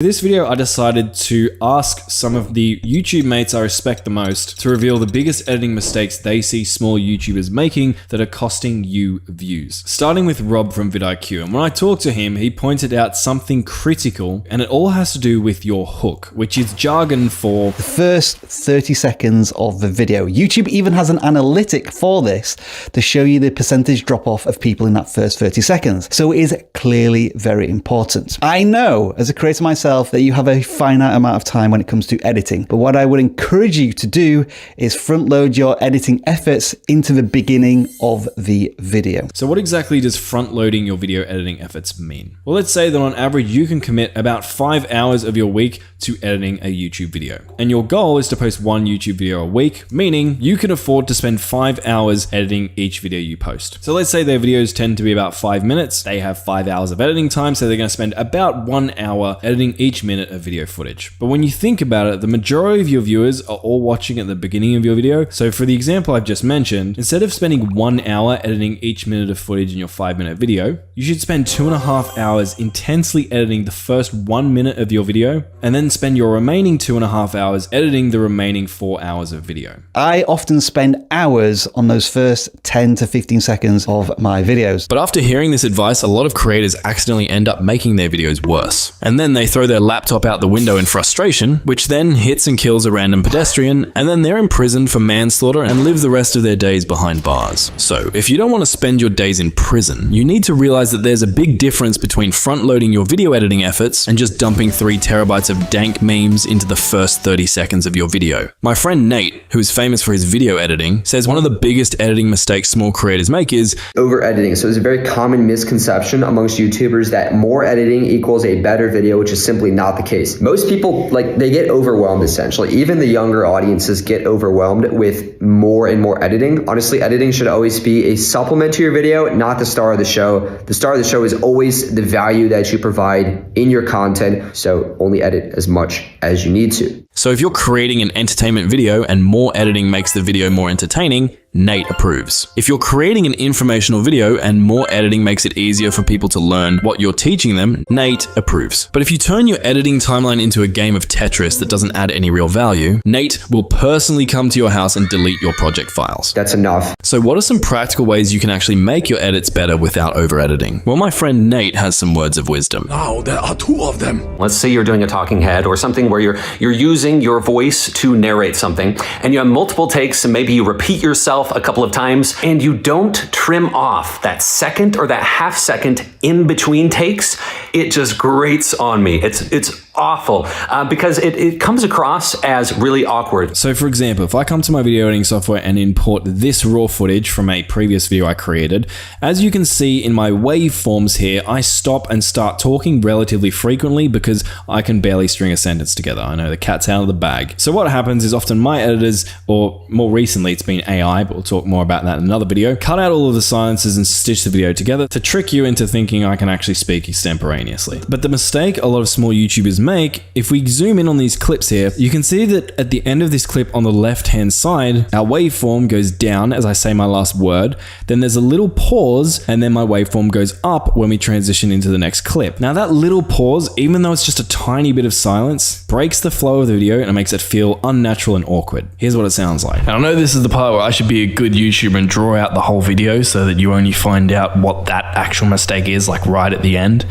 For this video, I decided to ask some of the YouTube mates I respect the most to reveal the biggest editing mistakes they see small YouTubers making that are costing you views. Starting with Rob from vidIQ, and when I talked to him, he pointed out something critical, and it all has to do with your hook, which is jargon for the first 30 seconds of the video. YouTube even has an analytic for this to show you the percentage drop off of people in that first 30 seconds. So it is clearly very important. I know as a creator myself that you have a finite amount of time when it comes to editing, but what I would encourage you to do is front load your editing efforts into the beginning of the video. So what exactly does front loading your video editing efforts mean? Well, let's say that on average you can commit about 5 hours of your week to editing a YouTube video, and your goal is to post one YouTube video a week, meaning you can afford to spend 5 hours editing each video you post. So let's say their videos tend to be about 5 minutes, they have 5 hours of editing time, so they're going to spend about 1 hour editing each minute of video footage. But when you think about it, the majority of your viewers are all watching at the beginning of your video. So for the example I've just mentioned, instead of spending 1 hour editing each minute of footage in your 5-minute video, you should spend 2.5 hours intensely editing the first 1 minute of your video, and then spend your remaining 2.5 hours editing the remaining 4 hours of video. I often spend hours on those first 10 to 15 seconds of my videos. But after hearing this advice, a lot of creators accidentally end up making their videos worse. And then they throw their laptop out the window in frustration, which then hits and kills a random pedestrian, and then they're imprisoned for manslaughter and live the rest of their days behind bars. So if you don't want to spend your days in prison, you need to realize that there's a big difference between front-loading your video editing efforts and just dumping 3 terabytes of dank memes into the first 30 seconds of your video. My friend Nate, who is famous for his video editing, says one of the biggest editing mistakes small creators make is over-editing. So it's a very common misconception amongst YouTubers that more editing equals a better video, which is simply not the case. Most people, they get overwhelmed essentially. Even the younger audiences get overwhelmed with more and more editing. Honestly, editing should always be a supplement to your video, not the star of the show. The star of the show is always the value that you provide in your content, so only edit as much as you need to. So if you're creating an entertainment video and more editing makes the video more entertaining, Nate approves. If you're creating an informational video and more editing makes it easier for people to learn what you're teaching them, Nate approves. But if you turn your editing timeline into a game of Tetris that doesn't add any real value, Nate will personally come to your house and delete your project files. That's enough. So what are some practical ways you can actually make your edits better without over-editing? Well, my friend Nate has some words of wisdom. Now there are 2 of them. Let's say you're doing a talking head or something where you're using your voice to narrate something, and you have multiple takes, and maybe you repeat yourself a couple of times, and you don't trim off that second or that half second in between takes. It just grates on me. It's awful because it comes across as really awkward. So for example, if I come to my video editing software and import this raw footage from a previous video I created, as you can see in my waveforms here, I stop and start talking relatively frequently because I can barely string a sentence together. I know the cat's out of the bag. So what happens is often my editors, or more recently it's been AI, but we'll talk more about that in another video, cut out all of the silences and stitch the video together to trick you into thinking I can actually speak extemporaneously. But the mistake a lot of small YouTubers make, if we zoom in on these clips here, you can see that at the end of this clip on the left-hand side, our waveform goes down as I say my last word, then there's a little pause, and then my waveform goes up when we transition into the next clip. Now that little pause, even though it's just a tiny bit of silence, breaks the flow of the video and it makes it feel unnatural and awkward. Here's what it sounds like. And I know this is the part where I should be a good YouTuber and draw out the whole video so that you only find out what that actual mistake is right at the end.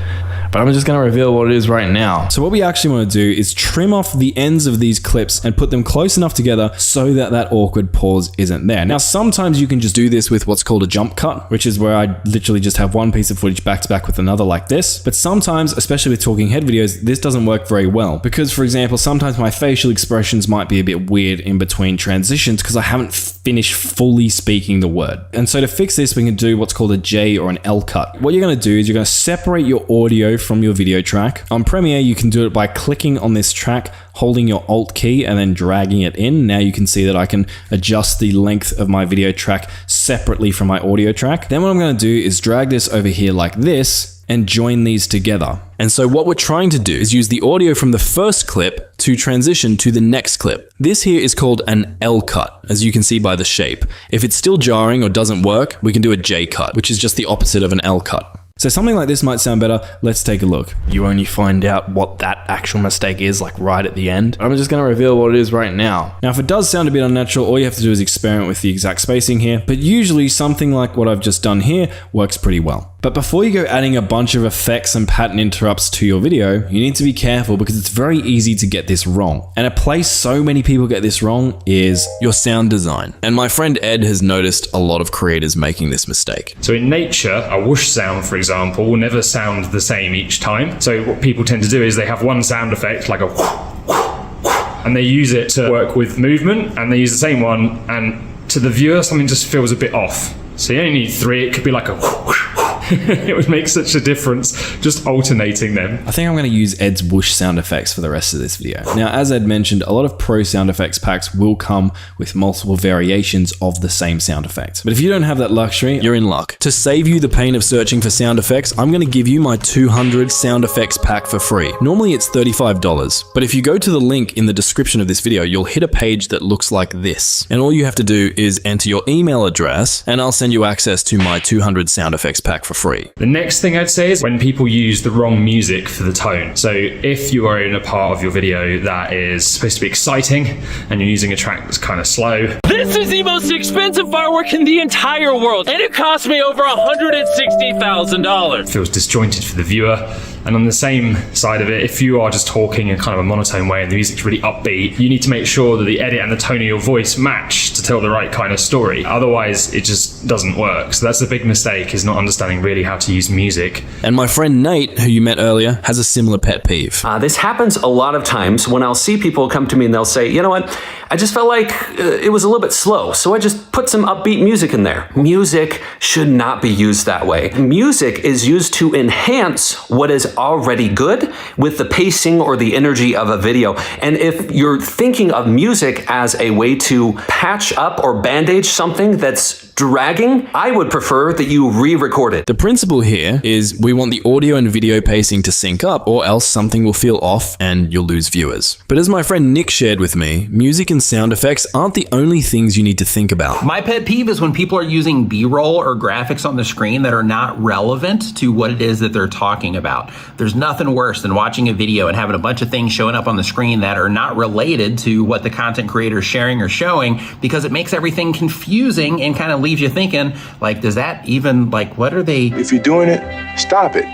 But I'm just going to reveal what it is right now. So what we actually want to do is trim off the ends of these clips and put them close enough together so that that awkward pause isn't there. Now, sometimes you can just do this with what's called a jump cut, which is where I literally just have one piece of footage back to back with another like this. But sometimes, especially with talking head videos, this doesn't work very well because, for example, sometimes my facial expressions might be a bit weird in between transitions because I haven't finished fully speaking the word. And so to fix this, we can do what's called a J or an L cut. What you're going to do is you're going to separate your audio from your video track. On Premiere, you can do it by clicking on this track, holding your Alt key and then dragging it in. Now you can see that I can adjust the length of my video track separately from my audio track. Then what I'm going to do is drag this over here like this and join these together. And so what we're trying to do is use the audio from the first clip to transition to the next clip. This here is called an L cut, as you can see by the shape. If it's still jarring or doesn't work, we can do a J cut, which is just the opposite of an L cut. So something like this might sound better. Let's take a look. You only find out what that actual mistake is like right at the end. I'm just going to reveal what it is right now. Now, if it does sound a bit unnatural, all you have to do is experiment with the exact spacing here, but usually something like what I've just done here works pretty well. But before you go adding a bunch of effects and pattern interrupts to your video, you need to be careful because it's very easy to get this wrong. And a place so many people get this wrong is your sound design. And my friend Ed has noticed a lot of creators making this mistake. So in nature, a whoosh sound, for example, will never sound the same each time. So what people tend to do is they have one sound effect, like a whoosh, and they use it to work with movement, and they use the same one, and to the viewer, something just feels a bit off. So you only need 3, it could be like a whoosh. It would make such a difference just alternating them. I think I'm going to use Ed's whoosh sound effects for the rest of this video. Now, as Ed mentioned, a lot of pro sound effects packs will come with multiple variations of the same sound effect. But if you don't have that luxury, you're in luck. To save you the pain of searching for sound effects, I'm going to give you my 200 sound effects pack for free. Normally it's $35, but if you go to the link in the description of this video, you'll hit a page that looks like this. And all you have to do is enter your email address, and I'll send you access to my 200 sound effects pack for free. The next thing I'd say is when people use the wrong music for the tone. So if you are in a part of your video that is supposed to be exciting and you're using a track that's kind of slow. This is the most expensive firework in the entire world, and it cost me over $160,000. Feels disjointed for the viewer. And on the same side of it, if you are just talking in kind of a monotone way and the music's really upbeat, you need to make sure that the edit and the tone of your voice match to tell the right kind of story. Otherwise, it just doesn't work. So that's a big mistake, is not understanding really how to use music. And my friend Nate, who you met earlier, has a similar pet peeve. This happens a lot of times when I'll see people come to me and they'll say, you know what, I just felt like it was a little bit slow, so I just put some upbeat music in there. Music should not be used that way. Music is used to enhance what is already good with the pacing or the energy of a video. And if you're thinking of music as a way to patch up or bandage something that's dragging, I would prefer that you re-record it. The principle here is we want the audio and video pacing to sync up, or else something will feel off and you'll lose viewers. But as my friend Nick shared with me, music and sound effects aren't the only things you need to think about. My pet peeve is when people are using B-roll or graphics on the screen that are not relevant to what it is that they're talking about. There's nothing worse than watching a video and having a bunch of things showing up on the screen that are not related to what the content creator is sharing or showing, because it makes everything confusing and kind of leaves you thinking, like, does that even, like, what are they? If you're doing it, stop it.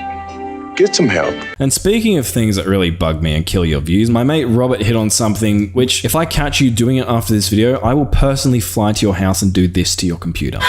Get some help. And speaking of things that really bug me and kill your views, my mate Robert hit on something which, if I catch you doing it after this video, I will personally fly to your house and do this to your computer.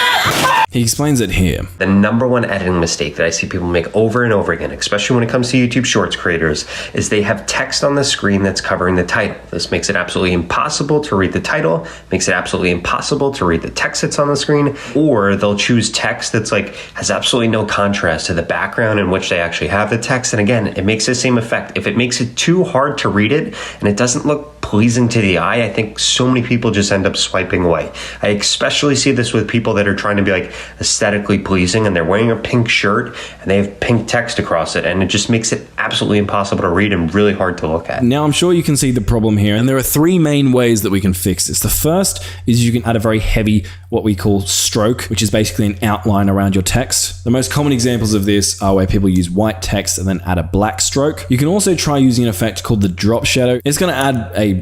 He explains it here. The number one editing mistake that I see people make over and over again, especially when it comes to YouTube Shorts creators, is they have text on the screen that's covering the title. This makes it absolutely impossible to read the title, makes it absolutely impossible to read the text that's on the screen, or they'll choose text that's like has absolutely no contrast to the background in which they actually have the text. And again, it makes the same effect. If it makes it too hard to read it and it doesn't look pleasing to the eye, I think so many people just end up swiping away. I especially see this with people that are trying to be like aesthetically pleasing and they're wearing a pink shirt and they have pink text across it, and it just makes it absolutely impossible to read and really hard to look at. Now, I'm sure you can see the problem here, and there are 3 main ways that we can fix this. The first is you can add a very heavy, what we call stroke, which is basically an outline around your text. The most common examples of this are where people use white text and then add a black stroke. You can also try using an effect called the drop shadow. It's going to add a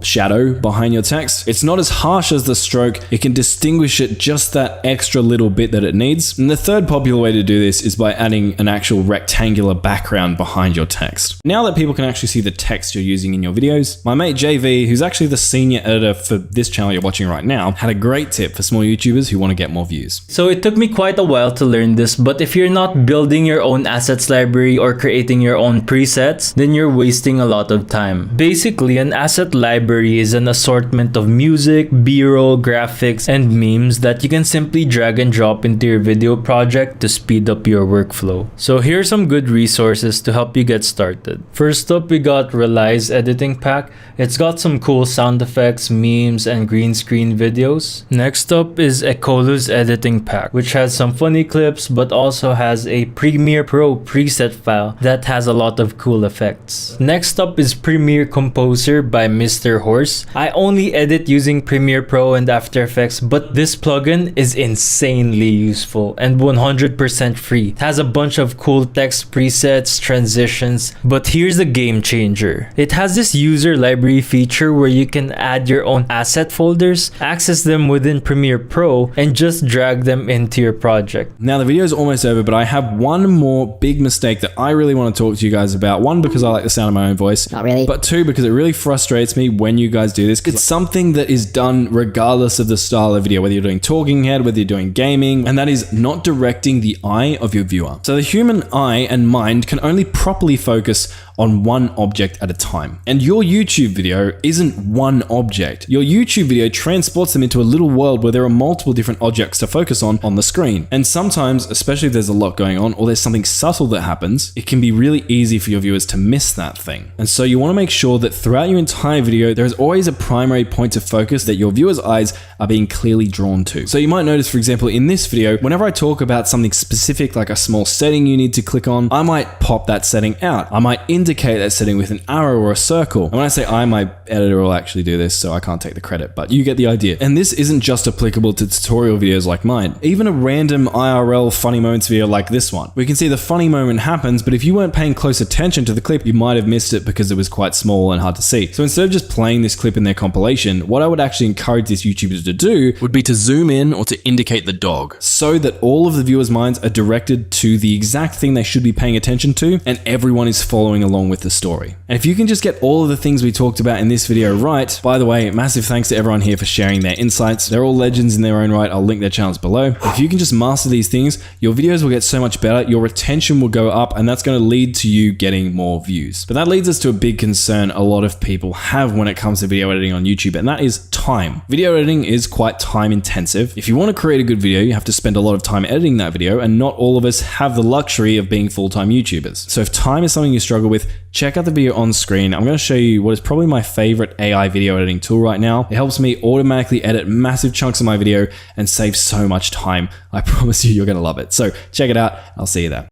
shadow behind your text. It's not as harsh as the stroke. It can distinguish it just that extra little bit that it needs. And the third popular way to do this is by adding an actual rectangular background behind your text. Now that people can actually see the text you're using in your videos, my mate JV, who's actually the senior editor for this channel you're watching right now, had a great tip for small YouTubers who want to get more views. So it took me quite a while to learn this, but if you're not building your own assets library or creating your own presets, then you're wasting a lot of time. Basically, an asset library is an assortment of music, B-roll, graphics, and memes that you can simply drag and drop into your video project to speed up your workflow. So here are some good resources to help you get started. First up, we got Reli's editing pack. It's got some cool sound effects, memes, and green screen videos. Next up is Ekolu's editing pack, which has some funny clips but also has a Premiere Pro preset file that has a lot of cool effects. Next up is Premiere Composer by Mr. Mr. Horse. I only edit using Premiere Pro and After Effects, but this plugin is insanely useful and 100% free. It has a bunch of cool text presets, transitions, but here's the game changer. It has this user library feature where you can add your own asset folders, access them within Premiere Pro, and just drag them into your project. Now the video is almost over, but I have one more big mistake that I really want to talk to you guys about. One, because I like the sound of my own voice. Not really. But two, because it really frustrates me when you guys do this. It's something that is done regardless of the style of video, whether you're doing talking head, whether you're doing gaming, and that is not directing the eye of your viewer. So the human eye and mind can only properly focus on one object at a time. And your YouTube video isn't one object. Your YouTube video transports them into a little world where there are multiple different objects to focus on the screen. And sometimes, especially if there's a lot going on or there's something subtle that happens, it can be really easy for your viewers to miss that thing. And so you want to make sure that throughout your entire video, there is always a primary point of focus that your viewers' eyes are being clearly drawn to. So you might notice, for example, in this video, whenever I talk about something specific, like a small setting you need to click on, I might pop that setting out. I might indicate that setting with an arrow or a circle. And when I say I, my editor will actually do this, so I can't take the credit, but you get the idea. And this isn't just applicable to tutorial videos like mine. Even a random IRL funny moments video like this one. We can see the funny moment happens, but if you weren't paying close attention to the clip, you might have missed it because it was quite small and hard to see. So instead of just playing this clip in their compilation, what I would actually encourage these YouTubers to do would be to zoom in or to indicate the dog, so that all of the viewers' minds are directed to the exact thing they should be paying attention to, and everyone is following along with the story. And if you can just get all of the things we talked about in this video right, by the way, massive thanks to everyone here for sharing their insights. They're all legends in their own right. I'll link their channels below. If you can just master these things, your videos will get so much better, your retention will go up, and that's going to lead to you getting more views. But that leads us to a big concern a lot of people have when it comes to video editing on YouTube, and that is time. Video editing is quite time intensive. If you want to create a good video, you have to spend a lot of time editing that video, and not all of us have the luxury of being full-time YouTubers. So if time is something you struggle with, check out the video on screen. I'm going to show you what is probably my favorite AI video editing tool right now. It helps me automatically edit massive chunks of my video and save so much time. I promise you, you're going to love it. So check it out. I'll see you there.